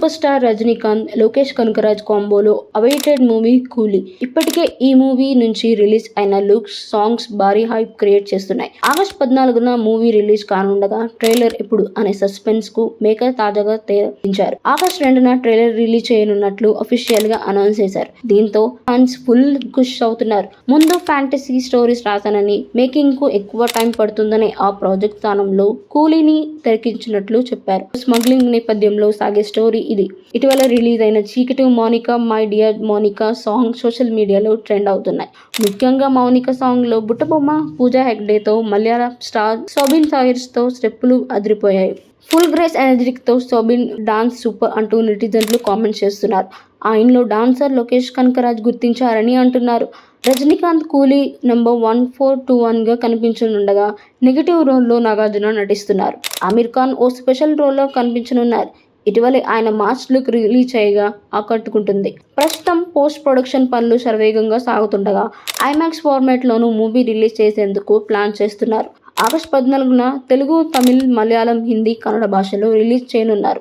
Super star Rajinikanth, Lokesh Kanagaraj కాంబోలో awaited movie Coolie. ఇప్పటికే ఈ మూవీ నుంచి రిలీజ్ అయిన లుక్స్, సాంగ్స్ భారీ హైప్ క్రియేట్ చేస్తున్నాయి. ఆగస్టు 14న మూవీ రిలీజ్ కానుండగా ట్రైలర్ ఎప్పుడు అనే సస్పెన్స్ కు మేకర్ తాజాగా తెరదించారు. ఆగస్టు 2న ట్రైలర్ రిలీజ్ చేయనున్నట్లు అఫీషియల్ గా అనౌన్స్ చేశారు. దీంతో ఫ్యాన్స్ ఫుల్ ఖుష్ అవుతున్నారు. ముందు ఫ్యాంటసీ స్టోరీస్ రాశానని, మేకింగ్ కు ఎక్కువ టైం పడుతుందని ఆ ప్రాజెక్ట్ స్థానంలో కూలీని తెరకెక్కించినట్లు చెప్పారు. స్మగ్లింగ్ నేపథ్యంలో సాగే స్టోరీ ఇది. ఇటీవల రిలీజ్ అయిన చీకటి Mounika my dear Mounika song social మీడియాలో ట్రెండ్ అవుతున్నాయి. ముఖ్యంగా మౌనిక సాంగ్ లో బుట్టబొమ్మ పూజా హెగ్డేతో మలయాళ స్టార్ సోబిన్ సాయిర్స్ తో స్టెప్పులు అదిరిపోయాయి. ఫుల్ గ్రేస్ ఎనర్జిక్ తో సోబిన్ డాన్స్ సూపర్ అంటూ నెటిజన్లు కామెంట్స్ చేస్తున్నారు. ఆయనలో డాన్సర్ లోకేష్ కనకరాజ్ గుర్తించారని అంటున్నారు. రజనీకాంత్ కూలీ నంబర్ 1421గా కనిపించనుండగా నెగిటివ్ రోల్లో నాగార్జున నటిస్తున్నారు. ఆమిర్ ఖాన్ ఓ స్పెషల్ రోల్లో కనిపించనున్నారు. ఇటీవలే ఆయన మాస్ లుక్ రిలీజ్ చేయగా ఆకట్టుకుంటుంది. ప్రస్తుతం పోస్ట్ ప్రొడక్షన్ పనులు శరవేగంగా సాగుతుండగా ఐమాక్స్ ఫార్మాట్ లోనూ మూవీ రిలీజ్ చేసేందుకు ప్లాన్ చేస్తున్నారు. ఆగస్టు 14న తెలుగు, తమిళ్, మలయాళం, హిందీ, కన్నడ భాషలో రిలీజ్ చేయనున్నారు.